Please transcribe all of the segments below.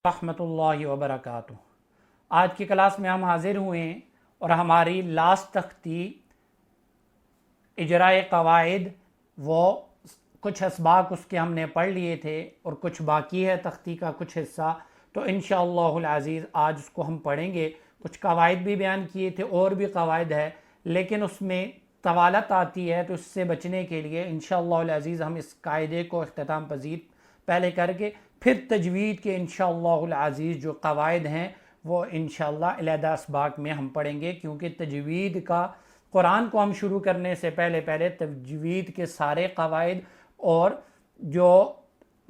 رحمۃ اللہ وبرکاتہ۔ آج کی کلاس میں ہم حاضر ہوئے ہیں اور ہماری لاسٹ تختی اجرائے قواعد، وہ کچھ اسباق اس کے ہم نے پڑھ لیے تھے اور کچھ باقی ہے تختی کا کچھ حصہ، تو انشاءاللہ العزیز آج اس کو ہم پڑھیں گے۔ کچھ قواعد بھی بیان کیے تھے اور بھی قواعد ہے، لیکن اس میں طوالت آتی ہے، تو اس سے بچنے کے لیے انشاءاللہ العزیز ہم اس قاعدے کو اختتام پذیر پہلے کر کے پھر تجوید کے انشاءاللہ العزیز جو قواعد ہیں وہ انشاءاللہ علیحدہ اسباق میں ہم پڑھیں گے، کیونکہ تجوید کا قرآن کو ہم شروع کرنے سے پہلے تجوید کے سارے قواعد اور جو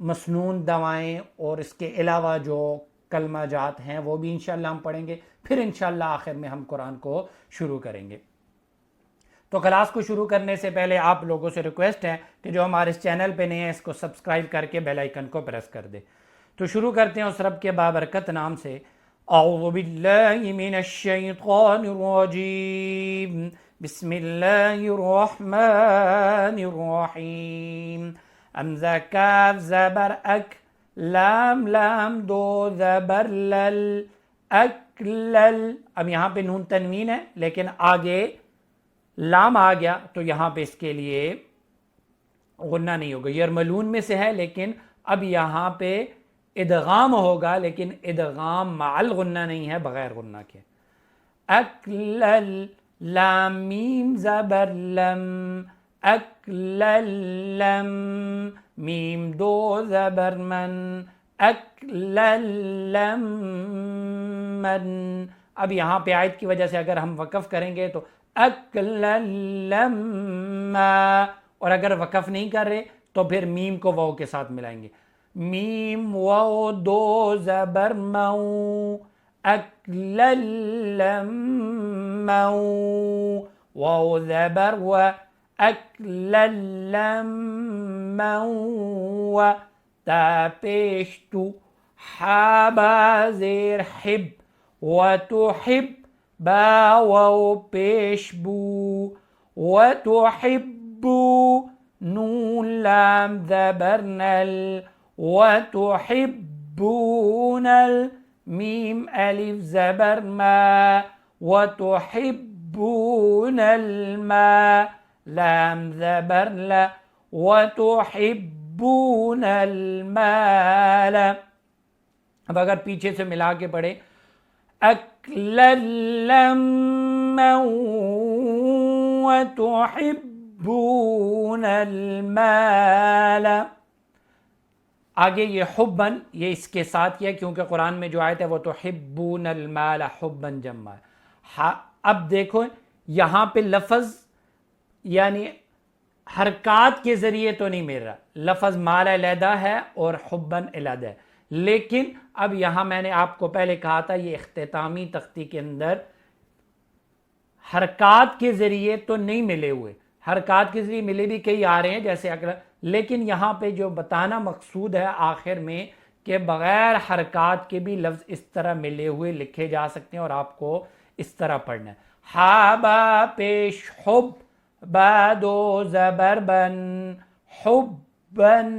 مسنون دوائیں اور اس کے علاوہ جو کلمہ جات ہیں وہ بھی انشاءاللہ ہم پڑھیں گے، پھر انشاءاللہ آخر میں ہم قرآن کو شروع کریں گے۔ تو کلاس کو شروع کرنے سے پہلے آپ لوگوں سے ریکویسٹ ہے کہ جو ہمارے اس چینل پہ نئے ہیں اس کو سبسکرائب کر کے بیل آئیکن کو پریس کر دے۔ تو شروع کرتے ہیں اس رب کے بابرکت نام سے۔ اعوذ باللہ من الشیطان الرجیم، بسم اللہ الرحمن الرحیم۔ حمزہ کاف زبر اک، لام لام دو زبر لل، اک لل۔ اب یہاں پہ نون تنوین ہے لیکن آگے لام آ گیا تو یہاں پہ اس کے لیے غنہ نہیں ہوگا۔ یرملون میں سے ہے لیکن اب یہاں پہ ادغام ہوگا، لیکن ادغام مع الغنہ نہیں ہے، بغیر غنہ کے۔ اکلل، لام میم زبر لم، اکللم، میم دو زبر من، اکللم من۔ اب یہاں پہ آیت کی وجہ سے اگر ہم وقف کریں گے تو اکللم، اور اگر وقف نہیں کر رہے تو پھر میم کو واو کے ساتھ ملائیں گے۔ میم واو دو زبر مو، اکللم مو، واو زبر و، اکللم مو، تا پیش تو، حا با زیر حب، و تحب، با واو پیش بو، و تحبو، نون لام زبر نل، و تحبون میم الف زبر ما، و تحبون الماء، لام زبر لا، و تحبون المال۔ اب اگر پیچھے سے ملا کے پڑھے اکللما وتحبون المال، آگے یہ حبن، یہ اس کے ساتھ کیا کیونکہ قرآن میں جو آیت ہے وہ تحبون المال حبن جمع ہے۔ اب دیکھو یہاں پہ لفظ یعنی حرکات کے ذریعے تو نہیں مل رہا، لفظ مال علیحدہ ہے اور حبن علیحدہ ہے، لیکن اب یہاں میں نے آپ کو پہلے کہا تھا یہ اختتامی تختی کے اندر حرکات کے ذریعے تو نہیں ملے ہوئے، حرکات کے ذریعے ملے بھی کئی آ رہے ہیں جیسے اکرم، لیکن یہاں پہ جو بتانا مقصود ہے آخر میں کہ بغیر حرکات کے بھی لفظ اس طرح ملے ہوئے لکھے جا سکتے ہیں اور آپ کو اس طرح پڑھنا ہے۔ ہا با پیش حب، با دو زبر بن، حبن،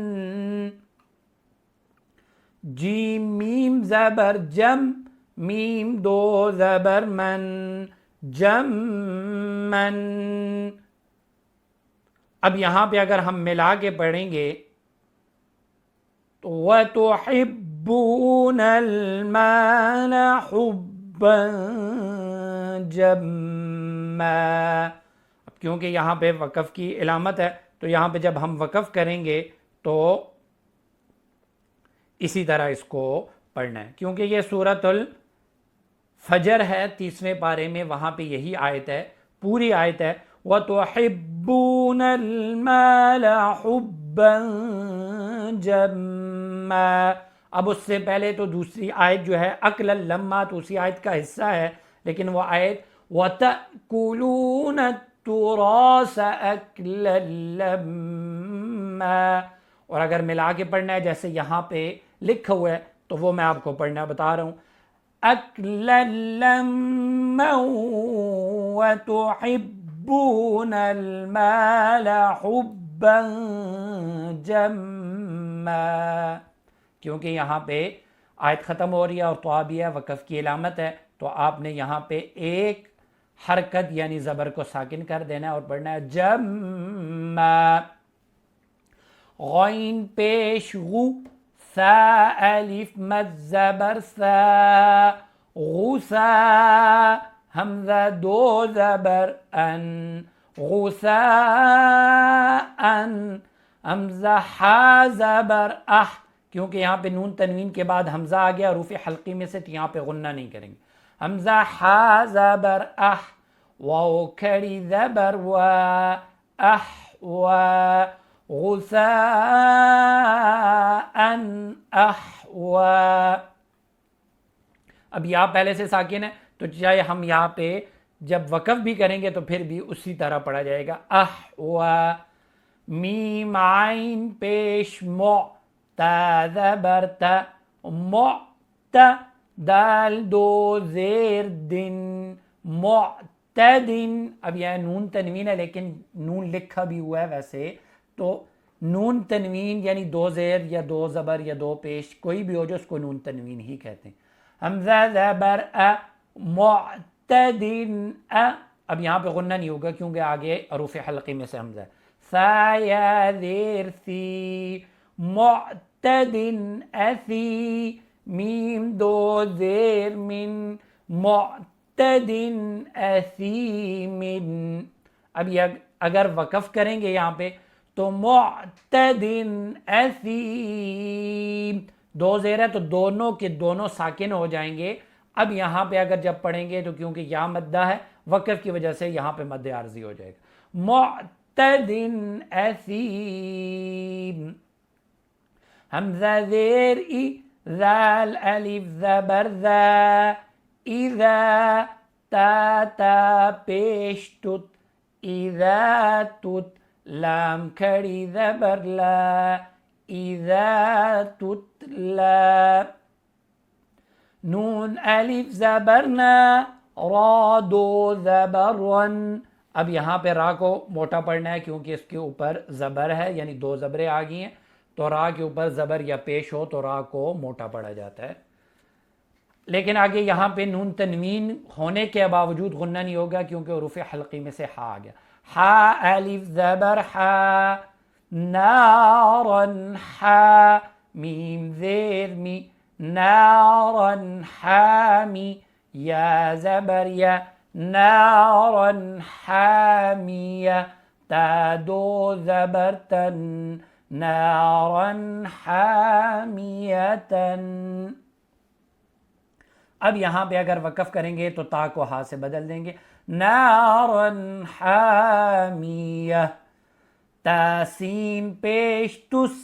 جیم میم زبر جم، میم دو زبر من، جم من۔ اب یہاں پہ اگر ہم ملا کے پڑھیں گے تو وَتُحِبُّونَ الْمَالَ حُبًّا جَمًّا، اب کیونکہ یہاں پہ وقف کی علامت ہے تو یہاں پہ جب ہم وقف کریں گے تو اسی طرح اس کو پڑھنا ہے، کیونکہ یہ سورۃ الفجر ہے 30ویں پارے میں، وہاں پہ یہی آیت ہے، پوری آیت ہے وَتُحِبُّونَ الْمَالَ حُبًّا جَمًّا۔ اب اس سے پہلے تو دوسری آیت جو ہے اکللما تو اسی آیت کا حصہ ہے، لیکن وہ آیت وَتَأْكُلُونَ التُّرَاثَ أَكْلًا لَمًّا، اور اگر ملا کے پڑھنا ہے جیسے یہاں پہ لکھا ہوا ہے تو وہ میں آپ کو پڑھنا بتا رہا ہوں۔ أَكْلًا لَمًّا وَتُحِبُّونَ الْمَالَ حُبًّا جَمًّا، کیونکہ یہاں پہ آیت ختم ہو رہی ہے اور طوا بھی ہے، وقف کی علامت ہے، تو آپ نے یہاں پہ ایک حرکت یعنی زبر کو ساکن کر دینا ہے اور پڑھنا ہے جم، غین پیش غو، سا الف مد زبر سا، غوسا، حمزہ دو زبر ان، غوسا ان، حمزہ ہا زبر اح، کیونکہ یہاں پہ نون تنوین کے بعد حمزہ آ گیا حروف حلقی میں سے، تو یہاں پہ غنہ نہیں کریں گے، حمزہ ہا زبر اح، واو کھڑی زبر و، اح و، غساء احو۔ اب یا پہلے سے ساکن ہے تو چاہے ہم یہاں پہ جب وقف بھی کریں گے تو پھر بھی اسی طرح پڑھا جائے گا احو، میم عین پیش مع، تا زبر تا، معت، دال دو زیر دن، معتدن، اب یہ نون تنوین ہے لیکن نون لکھا بھی ہوا ہے ویسے، تو نون تنوین یعنی دو زیر یا دو زبر یا دو پیش کوئی بھی ہو جو اس کو نون تنوین ہی کہتے ہیں، حمزہ زبر ا، معتدن ا، اب یہاں پہ غنہ نہیں ہوگا کیونکہ آگے حروف حلقی میں سے حمزہ ہے، سا یا زیر سی، معتدن اسی، میم دو زیر من، معتدن اثیم، اب یہ اگر وقف کریں گے یہاں پہ تو معتدن اثیم، دو زیر ہے تو دونوں کے دونوں ساکن ہو جائیں گے، اب یہاں پہ اگر جب پڑھیں گے تو کیونکہ یا مدہ ہے وقف کی وجہ سے یہاں پہ مد عارضی ہو جائے گا، معتدن اثیم، حمزہ زیر ای، ذال الف زبر ذا، اذا، تا تا پیش تت، اذا تت، لام کھڑی زبر لا، اذا تتلا، نون الف زبر نا، را دو زبر ون، اب یہاں پہ را کو موٹا پڑھنا ہے کیونکہ اس کے اوپر زبر ہے یعنی دو زبریں آ گئی ہیں، تو را کے اوپر زبر یا پیش ہو تو را کو موٹا پڑھا جاتا ہے، لیکن آگے یہاں پہ نون تنوین ہونے کے باوجود غنہ نہیں ہوگا کیونکہ حروف حلقی میں سے ہا آ گیا، ہا الف زبر ہا، نارن ہا، میم زیر می، نارن حامی، یا زبر یا، نارن حامیہ، تا دو زبر تن، نارن حامیتن، اب یہاں پہ اگر وقف کریں گے تو تا کو ہا سے بدل دیں گے، نارن حامیہ، تاسین پیش تس،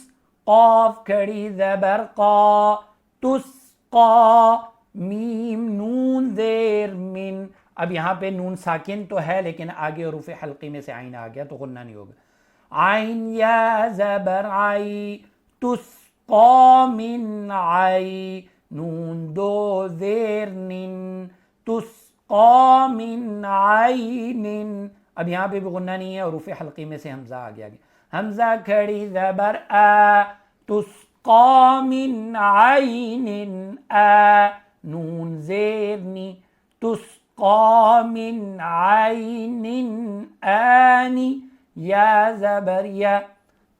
قاف کھڑی زبر قا، تسقا، میم نون زیر من، اب یہاں پہ نون ساکن تو ہے لیکن آگے حروف حلقی میں سے عین آ گیا تو غنہ نہیں ہوگا، عین یا زبر عی، تسقا من عی، نون دو زیر نن، تسقا من عین، اب یہاں پہ بھی غنہ نہیں ہے حروف حلقی میں سے حمزہ آ گیا، حمزہ کھڑی زبر آ، تسقا من عین آ، نون زیر نی، تسقا من عین آنی، یا زبر یا،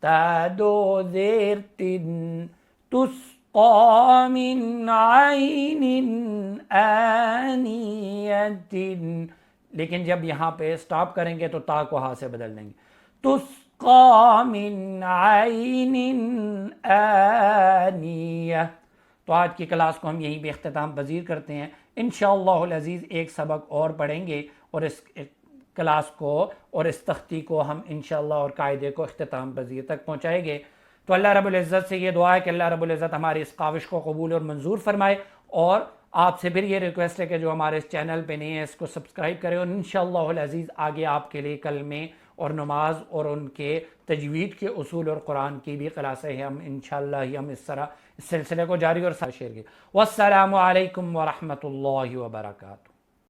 تا دو زیر تن، تسقا من عین آنیت، لیکن جب یہاں پہ سٹاپ کریں گے تو تا کو ہا سے بدل دیں گے، تسقا من عین آنیہ۔ تو آج کی کلاس کو ہم یہیں پہ اختتام پذیر کرتے ہیں، انشاءاللہ العزیز ایک سبق اور پڑھیں گے اور اس کلاس کو اور اس تختی کو ہم انشاءاللہ اور قاعدے کو اختتام پذیر تک پہنچائیں گے۔ تو اللہ رب العزت سے یہ دعا ہے کہ اللہ رب العزت ہماری اس کاوش کو قبول اور منظور فرمائے، اور آپ سے پھر یہ ریکویسٹ ہے کہ جو ہمارے اس چینل پہ نہیں ہے اس کو سبسکرائب کریں، اور انشاءاللہ العزیز آگے آپ کے لیے کلمے اور نماز اور ان کے تجوید کے اصول اور قرآن کی بھی کلاسیں ہیں، ہم انشاءاللہ ہم اس طرح اس سلسلے کو جاری اور شیئر کی۔ والسلام علیکم ورحمۃ اللہ وبرکاتہ۔